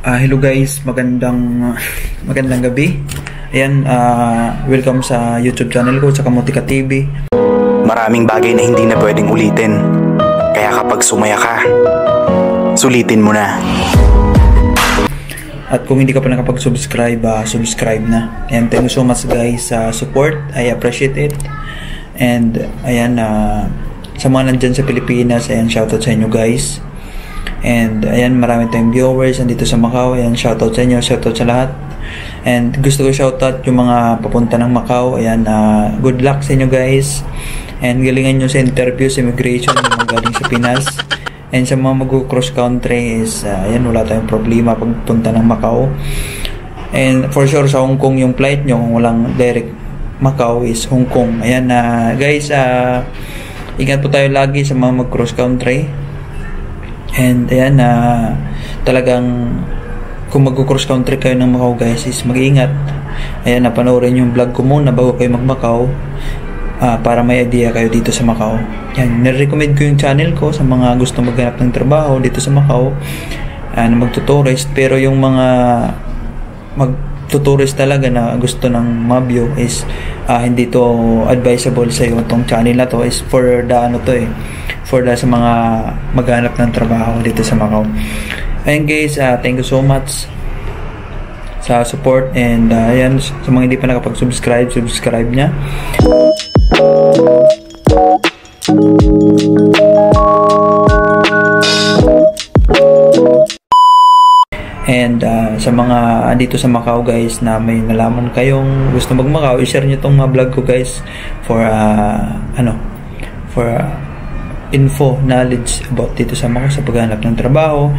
Hello guys, magandang gabi. Ayan, welcome sa YouTube channel ko sa Kamutika TV. Maraming bagay na hindi na pwedeng ulitin. Kaya kapag sumaya ka, sulitin mo na. At kung hindi ka pa nakapag-subscribe, subscribe na. And thank you so much guys sa support. I appreciate it. And ayan, sa mga nandyan sa Pilipinas, ayan, shoutout sa inyo guys. And ayan, marami tayong viewers andito sa Macau. Ayan, shoutout sa inyo, shoutout sa lahat. And gusto ko shoutout yung mga papunta ng Macau. Ayan, good luck sa inyo guys. And galingan nyo sa interview sa immigration, yung mga galing sa Pinas. And sa mga mag-cross country is ayan, wala tayong problema pagpunta ng Macau. And for sure sa Hong Kong yung flight nyo, kung walang direct Macau is Hong Kong. Ayan, guys, ingat po tayo lagi sa mga mag-cross country. And ayan, talagang kung mag-cross country kayo ng Macau guys is mag-iingat. Ayan, napanoorin yung vlog ko muna bago kayo mag-Macau, para may idea kayo dito sa Macau. Yan, nire-recommend ko yung channel ko sa mga gusto maghanap ng trabaho dito sa Macau, na magtuturist. Pero yung mga magtuturist talaga na gusto ng mabyo is hindi to advisable sa iyo. Itong channel na to is for the sa mga maghanap ng trabaho dito sa Macau. Ayun guys, thank you so much sa support. And ayan, sa mga hindi pa nakapag-subscribe, subscribe nya. And sa mga andito sa Macau guys na may nalaman kayong gusto mag-Macau, i-share nyo tong vlog ko guys for info, knowledge about dito sa Macau sa paghanap ng trabaho.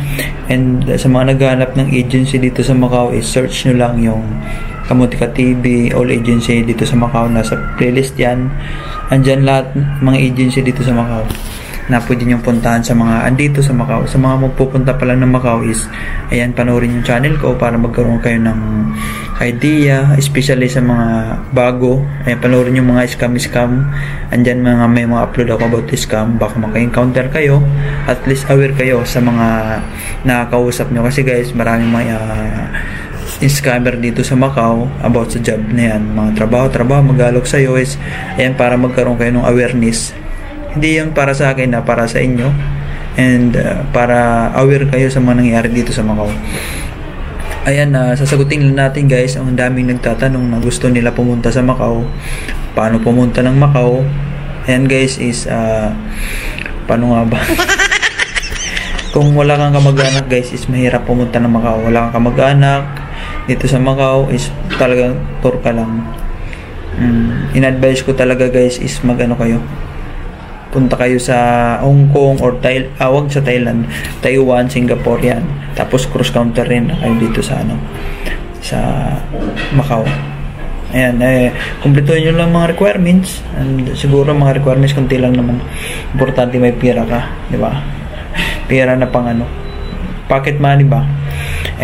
And sa mga naghahanap ng agency dito sa Macau, search nyo lang yung Kamutika TV, all agency dito sa Macau. Nasa playlist yan. Andyan lahat mga agency dito sa Macau na pwede nyo puntahan sa mga andito sa Macau. Sa mga magpupunta pa lang ng Macau is ayan, panoorin yung channel ko para magkaroon kayo ng idea, especially sa mga bago. Ayan, panoorin yung mga scam. Andyan may mga upload ako about this scam. Baka maka-encounter kayo, at least aware kayo sa mga nakakausap nyo. Kasi guys, maraming mga scammer dito sa Macau about sa job na yan. Mga trabaho mag-alok sa'yo is ayan, para magkaroon kayo ng awareness. Hindi yung para sa akin, na para sa inyo. And para aware kayo sa mga nangyayari dito sa Macau. Ayan, sasagutin lang natin guys. Ang daming nagtatanong na gusto nila pumunta sa Macau. Paano pumunta ng Macau? Ayan guys, is paano nga ba? Kung wala kang kamag-anak guys, is mahirap pumunta ng Macau. Wala kang kamag-anak dito sa Macau, is talagang tour ka lang. In-advise ko talaga guys is kayo, punta kayo sa Hong Kong or wag sa Thailand, Taiwan, Singapore yan. Tapos cross counter rin kayo dito sa sa Macau. Ayan, kumpletuhin nyo lang mga requirements. And siguro mga requirements kunti lang naman. Importante may pera ka, di ba? Pera na pang pocket money ba?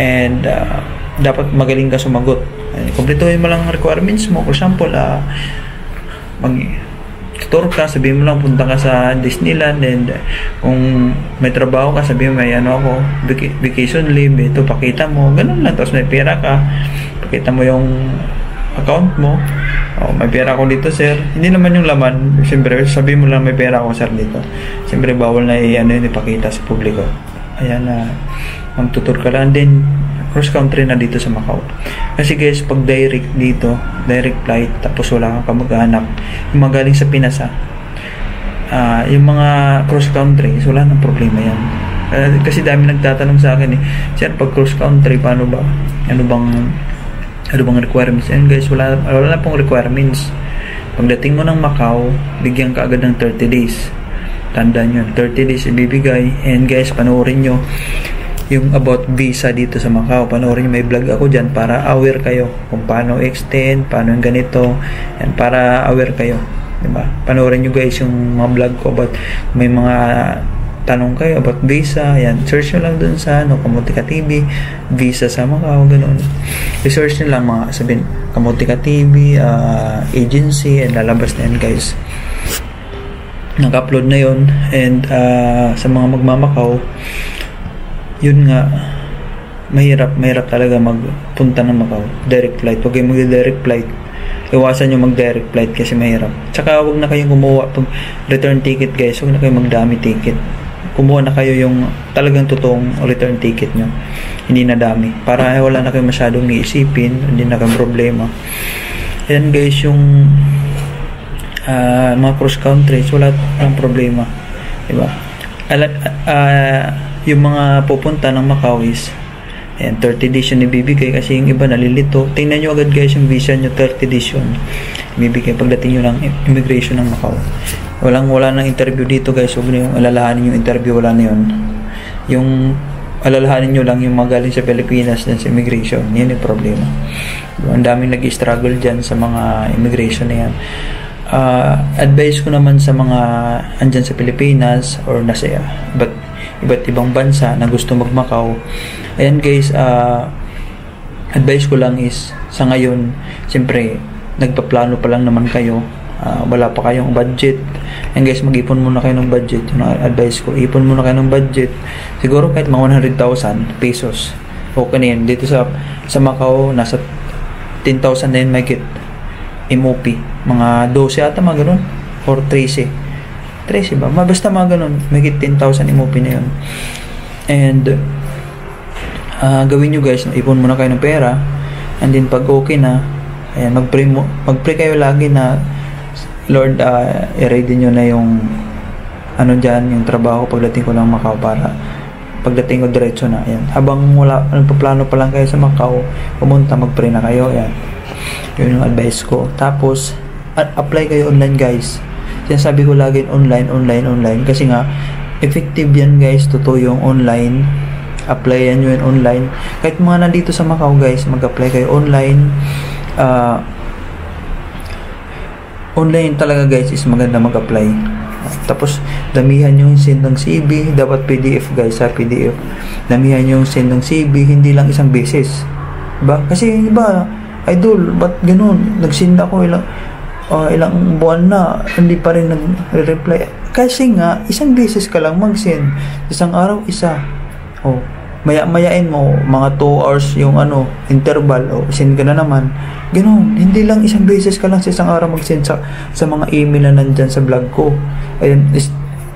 And dapat magaling ka sumagot. Kumpletuhin mo lang ang requirements mo. For example, tour ka, sabihin mo lang punta ka sa Disneyland, and kung may trabaho ka, sabihin mo may vacation leave, ito pakita mo, ganun lang. Tapos may pera ka, pakita mo yung account mo. May pera ako dito sir, hindi naman yung laman, siyempre sabihin mo lang may pera ako sir dito. Siyempre bawal na ipakita sa publiko. Ayan, magtutur ka lang din cross country na dito sa Macau. Kasi guys, pag direct flight, tapos wala kang kamag-anak, yung mga galing sa Pinas, yung mga cross country, wala nang problema yan. Kasi dami nagtatanong sa akin sir, pag cross country, paano ba? Ano bang requirements? And guys, wala na pong requirements. Pagdating mo ng Macau, bigyan ka agad ng 30 days. Tandaan yun, 30 days ibibigay. And guys, panoorin nyo yung about visa dito sa Macau. Panoorin nyo, may vlog ako dyan para aware kayo kung paano extend, paano yung ganito, and para aware kayo, diba? Panoorin nyo guys yung mga vlog ko about may mga tanong kayo about visa. Yan, search nyo lang dun sa Kamutika TV, visa sa Macau, ganun. I-search nyo lang mga sabihin Kamutika TV agency, and lalabas na yan guys. Naka-upload na yun. And sa mga magmamakaw, yun nga, mahirap talaga magpunta ng Macau. Direct flight. Huwag kayong mag-direct flight. Iwasan nyo mag-direct flight kasi mahirap. Tsaka huwag na kayong kumuha pag return ticket guys. Huwag na kayong magdami ticket. Kumuha na kayo yung talagang totoong return ticket nyo. Hindi na dami. Para wala na kayong masyadong iisipin. Hindi na kayong problema. Ayan guys, yung mga cross countries, wala ng problema. Diba? Yung mga pupunta ng Macau is 30 days yun ibibigay kasi yung iba nalilito. Tingnan nyo agad guys yung visa nyo, 30 days yun ibibigay pagdating nyo ng immigration ng Macau. Wala nang interview dito guys. Huwag na yung alalahanin yung interview, wala na yun. Yung alalahanin nyo lang yung magaling sa Pilipinas dan sa immigration. Yan yung problema. Ang daming nag-struggle dyan sa mga immigration na yan. Advice ko naman sa mga andyan sa Pilipinas or nasa iba't ibang bansa na gusto mag-Macau, ayan guys, advice ko lang is sa ngayon, siyempre nagpaplano pa lang naman kayo, wala pa kayong budget. And guys, mag-ipon muna kayo ng budget. Yung advice ko, ipon muna kayo ng budget, siguro kahit mga 100,000 pesos okay na yan. Dito sa Macau nasa 10,000 na yun may get MOP, mga 12 ata mga ganun, or 13 ba? Basta mga ganun, may get 10,000 MOP na yun. And gawin nyo guys, ipon muna kayo ng pera, and then pag okay na, ayan, mag-pray kayo lagi na Lord, i-ready nyo na yung dyan, yung trabaho pagdating ko ng Macau, para pagdating ko diretso na. Ayan. Habang nagpaplano pa lang kayo sa Macau, pumunta, mag-pray na kayo. Ayan. Yun yung advice ko. Tapos apply kayo online guys. Sinasabi ko lagi online kasi nga effective yan guys. Totoo yung online. Apply yan yun online. Kahit mga nandito sa Macau guys, mag-apply kayo online. Online talaga guys is maganda mag-apply. Tapos damihan yung send ng CV. Dapat PDF guys, sa PDF damihan yung send ng CV, hindi lang isang beses, diba? Kasi iba, idol, ba't ganun? Nag-send ako ilang buwan na, hindi pa rin nag-reply. Kasi nga, isang beses ka lang mag-send. Isang araw, isa. Maya-mayain mo, mga 2 hours yung interval, send ka na naman. Ganun, hindi lang isang beses ka lang sa isang araw mag-send sa mga email na nandyan sa vlog ko. Ayun,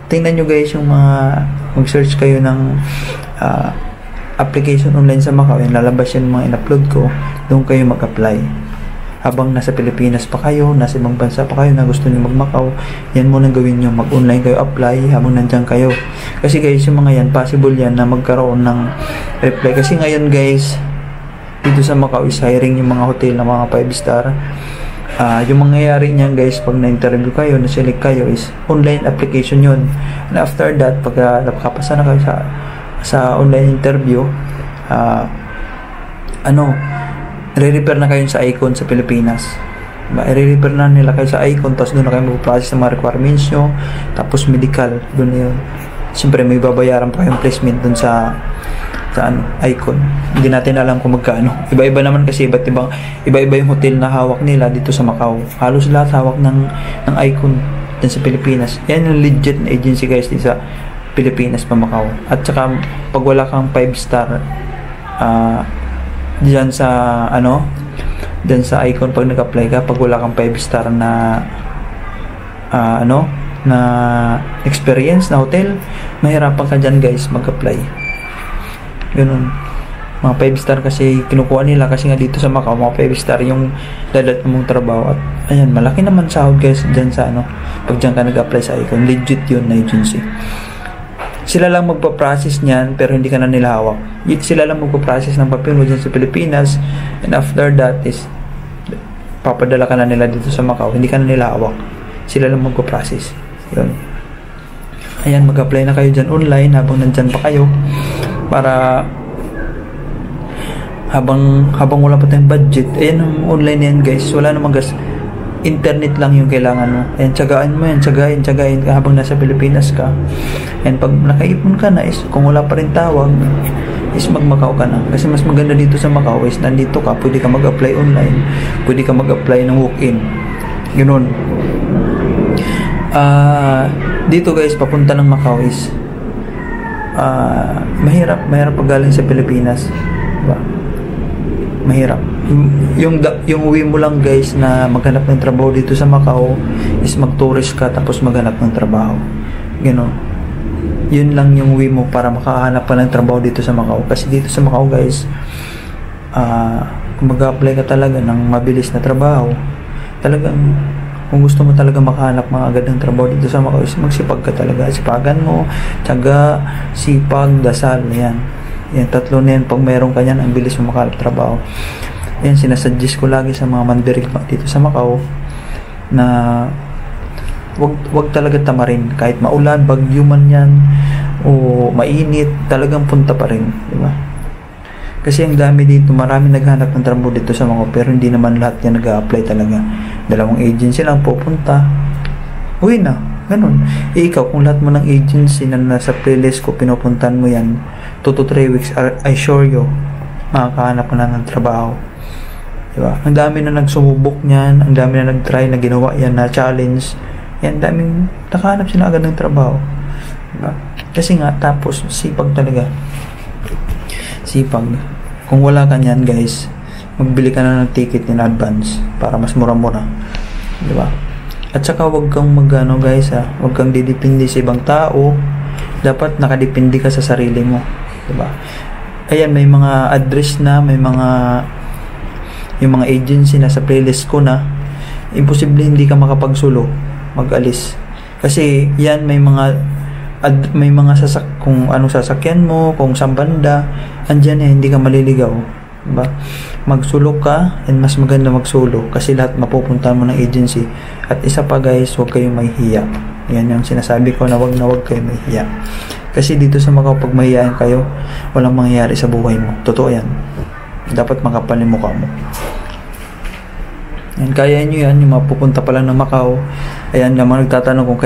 tingnan nyo guys yung mag-search kayo ng application online sa Macau. Yan, lalabas yan mga in-upload ko. Doon kayo mag-apply. Habang nasa Pilipinas pa kayo, nasa ibang bansa pa kayo na gusto nyo mag-Macau, yan muna gawin nyo. Mag-online kayo, apply habang nandyan kayo. Kasi guys, yung mga yan, possible yan na magkaroon ng reply. Kasi ngayon guys, dito sa Macau is hiring yung mga hotel na mga 5 star. Yung mangyayari niyan guys, pag na-interview kayo, na-select kayo, is online application yun. And after that, pag nakapasa na kayo sa online interview, re-refer na kayo sa Icon sa Pilipinas. I-refer na nila kayo sa Icon, tapos doon na kayo mag-process ng mga requirements nyo, tapos medical, doon na yun. Siyempre may babayaran pa kayong placement doon sa Icon. Hindi natin alam kung magkano. Iba-iba naman kasi, iba-iba yung hotel na hawak nila dito sa Macau. Halos lahat hawak ng Icon dyan sa Pilipinas. Yan yung legit na agency guys dito sa Pilipinas pa Macau. At saka pag wala kang 5 star diyan sa diyan sa Icon, pag nag-apply ka, pag wala kang 5 star na na experience na hotel, mahirapan ka dyan guys mag-apply. Ganun. Mga 5 star kasi kinukuha nila, kasi nga dito sa Macau mga 5 star yung dadat mong trabaho. At ayan, malaki naman sahod guys dyan sa pag dyan ka nag-apply sa Icon. Legit yun na agency. Sila lang magpa-process niyan, pero hindi ka na nila hawak. Sila lang magpa-process ng papel mo dyan sa Pilipinas, and after that is papadala ka na nila dito sa Macau. Hindi ka na nila hawak. Sila lang magpa-process. Yun. Ayan, mag-apply na kayo dyan online habang nandyan pa kayo, para habang wala pa tayong budget. Ayan, online yan guys. Wala namang gas. Internet lang yung kailangan mo. Ayan, tsagaan mo yan. Tsagain ka habang nasa Pilipinas ka. And pag nakaipon ka na, is kung wala pa rin tawag, is mag-Macau ka na. Kasi mas maganda dito sa Macau is nandito ka, pwede ka mag-apply online, pwede ka mag-apply ng walk-in. Ganun. Dito guys, papunta ng Macau is mahirap pag galing sa Pilipinas. Diba? Mahirap. Yung way mo lang guys na maghanap ng trabaho dito sa Macau is mag-tourist ka tapos maghanap ng trabaho. Gano'n. Yun lang yung way mo para makahanap ka ng trabaho dito sa Macau. Kasi dito sa Macau guys, kung mag-apply ka talaga ng mabilis na trabaho, talagang kung gusto mo talaga makahanap mga agad ng trabaho dito sa Macau is magsipag ka talaga. Sipagan mo, tiyaga, sipag, dasal. Yan. Yan, tatlo na yan. Pag meron ka yan, ang bilis mo makahanap trabaho. Yan, sinasuggest ko lagi sa mga mandirigma dito sa Macau na wag talaga tamarin. Kahit maulan, bagyo man yan, o mainit, talagang punta pa rin. Diba? Kasi ang dami dito, marami naghanap ng trabaho dito sa Macau, pero hindi naman lahat yan nag-a-apply talaga. 2 agency lang pupunta. Uwi na. Ganun. Ikaw, kung lahat mo ng agency na nasa playlist ko, pinupuntan mo yan, 2 to 3 weeks, I assure you, makakahanap ka na ng trabaho. Diba? Ang dami na nagsumubok niyan, ang dami na nag-try na ginawa yan na challenge. Yan, daming nakahanap sila agad ng trabaho. Diba? Kasi nga, tapos, sipag talaga. Sipag. Kung wala ka niyan, guys, magbili ka na ng ticket in advance para mas mura-mura. Diba? At saka wag kang magano guys wag kang didepende sa ibang tao. Dapat nakadepende ka sa sarili mo, 'di ba? Ayan, may mga address na, may mga yung mga agency na sa playlist ko na imposible hindi ka makapagsulo, mag-alis. Kasi yan may mga kung anong sasakyan mo, kung saan banda, andyan hindi ka maliligaw. Diba? Magsulok ka, and mas maganda magsulo kasi lahat mapupunta mo ng agency. At isa pa guys, huwag kayong mahihiya. Yan yung sinasabi ko na wag kayong mahihiya. Kasi dito sa Macau, pag mahihiyain kayo, walang mangyayari sa buhay mo. Totoo yan. Dapat makapal yung mukha mo. Yan, kaya nyo yan, yung mapupunta pa lang ng Macau. Ayan, naman nagtatanong kung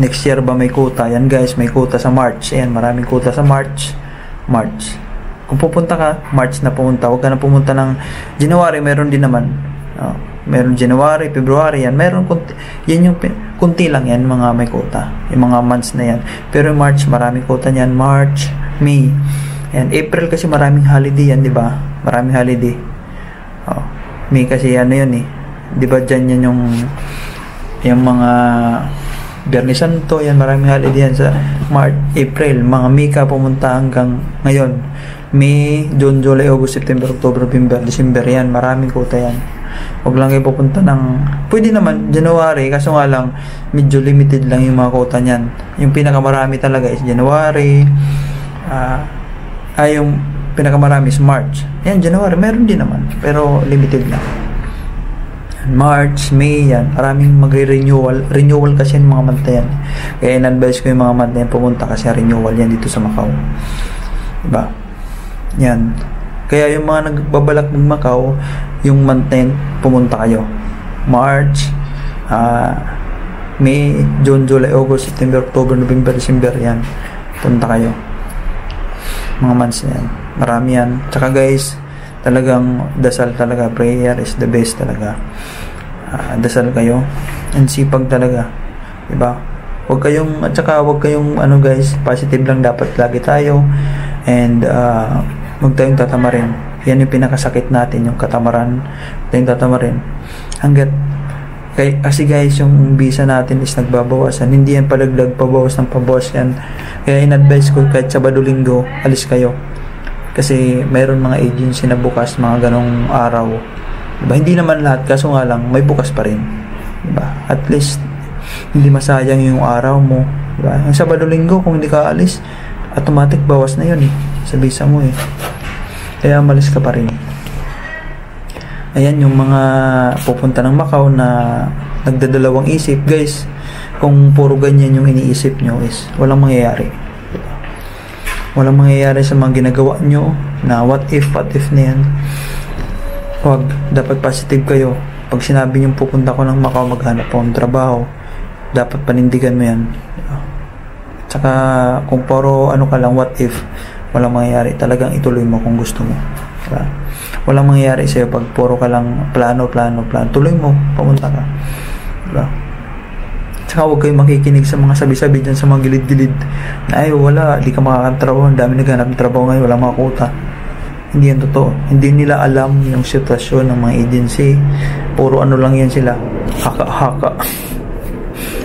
next year ba may quota. Yan guys, may quota sa March. Ayan, maraming quota sa March. Kung pupunta ka, March na pumunta. Huwag ka na pumunta ng January, meron din naman. Meron January, February, yan. Meron yan yung kunti lang yan, mga may quota. Yung mga months na yan. Pero March, maraming quota niyan. March, May. Yan. April kasi maraming holiday yan, di ba? Maraming holiday. May kasi ano yun eh. Di ba dyan yan yung mga Biyernes Santo, yan, maraming holiday yan sa March, April. Mga May ka pumunta hanggang ngayon. May, June, July, August, September, October, November, December, yan. Maraming quota yan. Huwag lang kayo pupunta pwede naman, January, kaso nga lang, medyo limited lang yung mga quota niyan. Yung pinakamarami talaga is January, yung pinakamarami is March. Yan, January, meron din naman, pero limited lang. March, May, yan. Maraming renewal kasi yung mga month na yan. Kaya in-advise ko yung mga month na yan, pumunta kasi renewal yan dito sa Macau. Diba? Yan. Kaya yung mga nagbabalak ng Macau, yung month na yan, pumunta kayo. March, May, June, July, August, September, October, November, December, yan. Punta kayo. Mga months na yan. Marami yan. Tsaka guys, talagang dasal talaga. Prayer is the best talaga. Dasal kayo. And sipag talaga. Diba? Huwag kayong guys, positive lang dapat lagi tayo. And huwag tayong tatamarin. Yan yung pinakasakit natin, yung katamaran. Huwag tayong tatamarin. Kasi guys, yung visa natin is nagbabawasan. Hindi yan palaglag, pabawas ng pabawas yan. Kaya in-advise ko kahit Sabado-Linggo, alis kayo. Kasi mayroon mga agency na bukas, mga ganong araw. Diba? Hindi naman lahat, kaso nga lang, may bukas pa rin. Diba? At least, hindi masayang yung araw mo. Diba? Yung Sabado-Linggo, kung hindi ka alis, automatic bawas na yun sa visa mo Kaya malis ka pa rin. Ayan yung mga pupunta ng Macau na nagdadalawang isip. Guys, kung puro ganyan yung iniisip nyo is walang mangyayari. Diba? Walang mangyayari sa mga ginagawa nyo na what if na yan. Huwag, dapat positive kayo. Pag sinabi nyo pupunta ko ng Macau, maghanap po ng trabaho, dapat panindigan mo yan. Diba? Tsaka kung puro ka lang what if, walang mangyayari. Talagang ituloy mo kung gusto mo. Diba? Walang mangyayari sa'yo pag puro ka lang plano. Tuloy mo, pumunta ka. Diba? Tsaka huwag kayong makikinig sa mga sabi-sabi dyan sa mga gilid-gilid na wala, di ka makakatrabaho, ang dami naghanap ng trabaho ngayon, walang mga quota. Hindi yan totoo. Hindi nila alam yung sitwasyon ng mga agency. Puro ano lang yan sila. Haka-haka.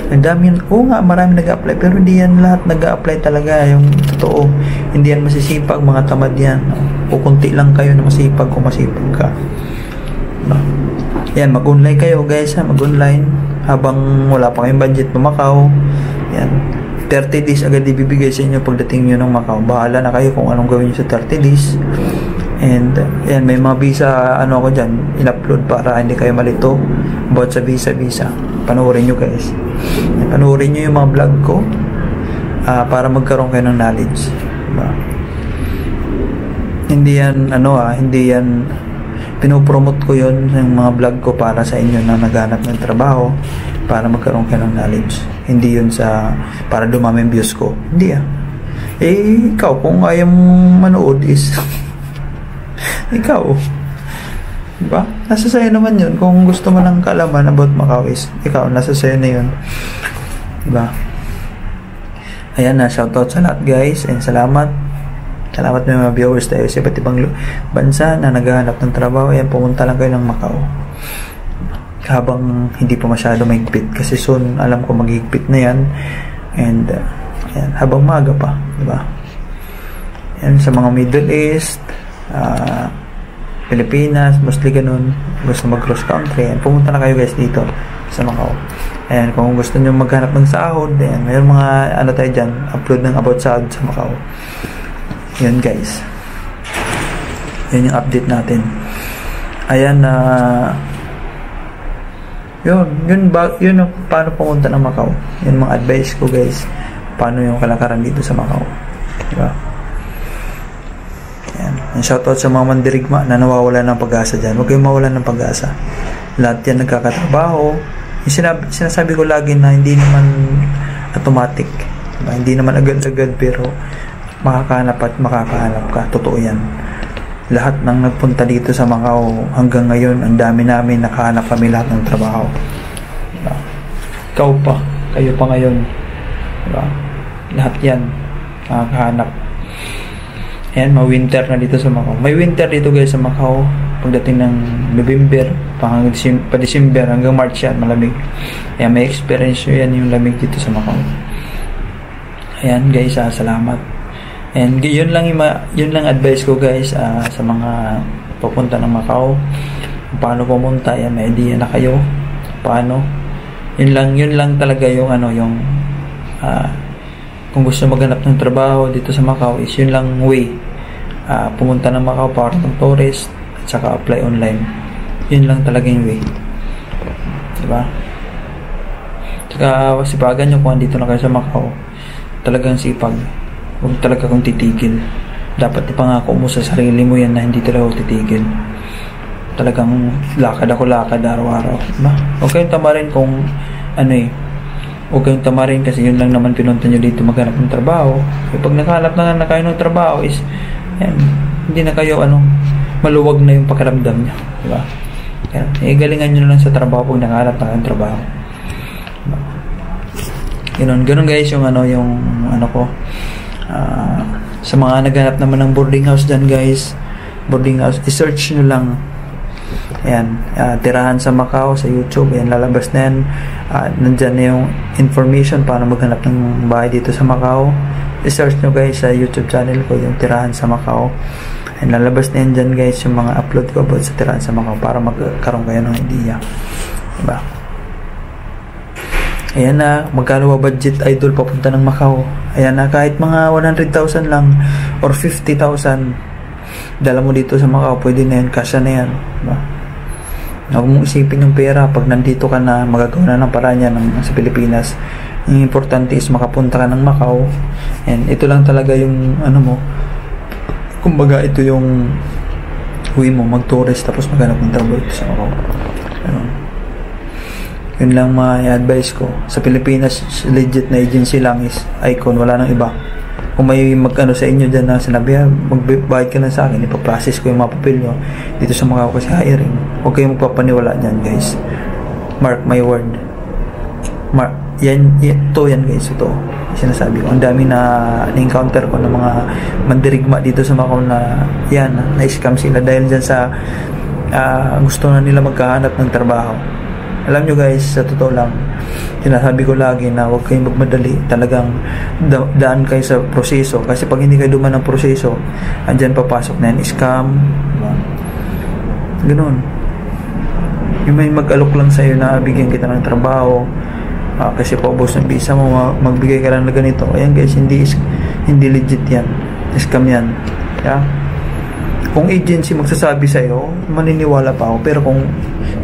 Ang dami, nga, marami nag-a-apply, pero hindi yan lahat nag-a-apply talaga yung totoo. Hindi yan masisipag, mga tamad yan. Kukunti lang kayo na masipag kung masipag ka. Yan, mag-online kayo guys, mag-online habang wala pa kayong budget pa Macau. Yan, 30 days agad ibibigay sa inyo pagdating nyo ng Macau. Bahala na kayo kung anong gawin nyo sa 30 days. And yan, may mga visa ano ako dyan in-upload para hindi kayo malito about sa visa. Panoorin nyo guys, panoorin nyo yung mga vlog ko para magkaroon kayo ng knowledge, diba? Hindi yan hindi yan pinopromote ko yun yung mga vlog ko para sa inyo na naghanap ng trabaho, para magkaroon kayo ng knowledge. Hindi yun para dumami yung views ko. Hindi ikaw kung ayaw mong manood is ikaw, diba? Nasa sayo naman yun. Kung gusto mo ng kaalaman about Macau is ikaw, nasa sayo na yun, diba? Ayan na, shoutout sa lahat guys, and salamat may mga viewers tayo sa iba't ibang bansa na naghahanap ng trabaho. Ayan, pumunta lang kayo ng Macau habang hindi pa masyado mahigpit, kasi soon alam ko maghigpit na yan. And ayan, habang maaga pa, diba? Ayan, sa mga Middle East, Pilipinas, mostly ganun, gusto mag-cross country, ayan, pumunta na kayo guys dito sa Macau. Ayan, kung gusto nyo maghanap ng sahod, ayan, mayroon mga tayo dyan, upload ng about sahod sa Macau. Yan guys, yan yung update natin. Ayan, yun paano pumunta ng Macau. Yun mga advice ko guys, paano yung kalakaran dito sa Macau, diba? Ayan, shoutout sa mga mandirigma na nawawala ng pag-asa dyan. Huwag kayong mawala ng pag-asa. Lahat yan nagkakatrabaho. Yung sinasabi ko lagi na hindi naman automatic, diba? Hindi naman agad-agad, pero makakahanap at makakahanap ka. Totoo yan. Lahat ng nagpunta dito sa Macau hanggang ngayon, ang dami namin nakahanap kami lahat ng trabaho, diba? Ikaw pa, kayo pa ngayon, diba? Lahat yan makakahanap. Ayan, winter na dito sa Macau. May winter dito guys sa Macau pagdating ng November pa December hanggang March yan, malamig. Ayan, may experience nyo yan yung lamig dito sa Macau. Ayan guys, salamat. And yun lang advice ko guys sa mga pupunta ng Macau. Paano pumunta, yan, may idea na kayo paano. Yun lang talaga yung kung gusto maghanap ng trabaho dito sa Macau is yun lang way. Pumunta ng Macau para ng tourist at saka apply online. Yun lang talaga yung way, diba? Saka sipagan nyo kung andito na kayo sa Macau, talagang sipag. Huwag talaga kung titigil. Dapat ipangako mo sa sarili mo yan na hindi talaga ako titigil. Talagang lakad araw-araw, diba? Huwag kayong tamarin kung huwag kayong tamarin kasi yun lang naman pinunta nyo dito maghanap ng trabaho. Pag nakahanap na kayo ng trabaho is yan, hindi na kayo maluwag na yung pakiramdam nyo, diba? Kaya galingan nyo lang sa trabaho pag nakahanap na kayong trabaho, diba? Ganun guys yung ko. Sa mga naghanap naman ng boarding house dyan guys, boarding house, i-search nyo lang. Ayan, tirahan sa Macau sa YouTube. Ayan, lalabas na yan. Nandyan na yung information paano maghanap ng bahay dito sa Macau. I-search nyo guys sa YouTube channel ko yung tirahan sa Macau. Ayan, lalabas na yan dyan guys yung mga upload ko about sa tirahan sa Macau para magkaroon kayo ng idea, diba? Ayan na, magkano ba budget idol papunta ng Macau? Ayan na, kahit mga 100,000 lang or 50,000 dala mo dito sa Macau, pwede na yan, kasya na yan, diba? Huwag mong isipin yung pera. Pag nandito ka na, magagawa na ng paraan yan sa Pilipinas. Yung importante is makapunta ka ng Macau, and ito lang talaga yung kumbaga ito yung way mo mag-tourist tapos maghanap ng trabaho dito sa Macau. Yun lang ma-advise ko. Sa Pilipinas, legit na agency lang is Icon, wala nang iba. Kung may sa inyo dyan na sinabi, magbayad ka lang sa akin, ipaprocess ko yung mga papel nyo dito sa Macau kasi hiring. Huwag kayong magpapaniwala dyan guys. Mark my word. yan guys, ito sinasabi ko. Ang dami na encounter ko ng mga mandirigma dito sa Macau na yan, na-scam sila dahil dyan sa gusto na nila magkahanap ng trabaho. Alam nyo guys, sa totoo lang, sinasabi ko lagi na huwag kayong magmadali. Talagang daan kayo sa proseso, kasi pag hindi kayo dumaan ng proseso, andyan papasok na yan, scam, ganun. Yung may mag-alok lang sa'yo na bigyan kita ng trabaho, kasi paubos ng visa mo, magbigay ka lang na ganito. Ayan guys, hindi legit yan, scam yan. Yeah? Kung agency magsasabi sa'yo, maniniwala pa ako. Pero kung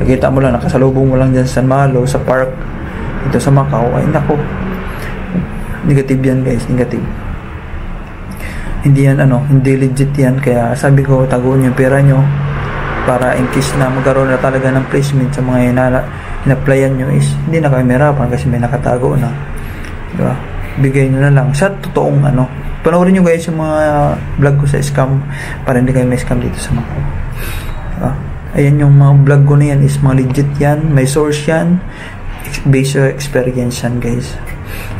nakita mo lang, nakasalubong mo lang dyan sa San Malo, sa park dito sa Macau, ay nako, negative yan guys, negative. Hindi yan hindi legit yan. Kaya sabi ko, taguin yung pera nyo para in case na magkaroon na talaga ng placement sa mga in-applyan nyo, is hindi na kayo merapan kasi may nakatago na, diba? Bigay nyo na lang sa totoong panoorin nyo guys yung mga vlog ko sa scam para hindi kayo may scam dito sa Macau, diba? Ayan yung mga vlog ko na yan, is mga legit yan, may source yan, based on experience yan guys,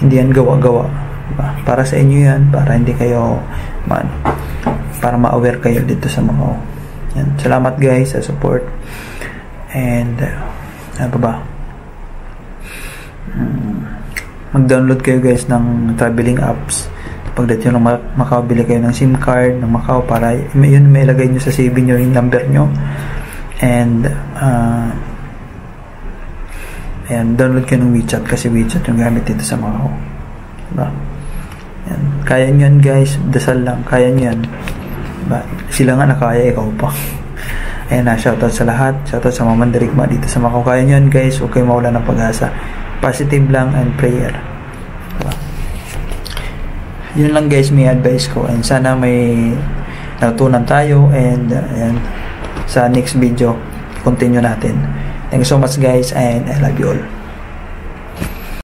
hindi yan gawa-gawa, diba? Para sa inyo yan, para hindi kayo para ma-aware kayo dito sa Macau. Yan. Salamat guys sa support. And ano pa ba, mag-download kayo guys ng traveling apps pagdating ng Macau. Bili kayo ng SIM card ng Macau para yun may ilagay nyo sa CV nyo yung number nyo. And ayan, download kayo ng WeChat kasi WeChat yung gamit dito sa Macau, diba? Yan. Kaya nyo yan guys, dasal lang, kaya nyo yan, diba? Sila nga nakaya, ikaw pa. Ayan na, shoutout sa lahat, shoutout sa mga mandirigma dito sa Macau. Kaya nyo yan guys, huwag kayo mawala ng pag-asa, positive lang and prayer, diba? Yun lang guys, may advice ko, and sana may natutunan tayo. And ayan, sa next video continue natin. Thank you so much guys, and I love you all.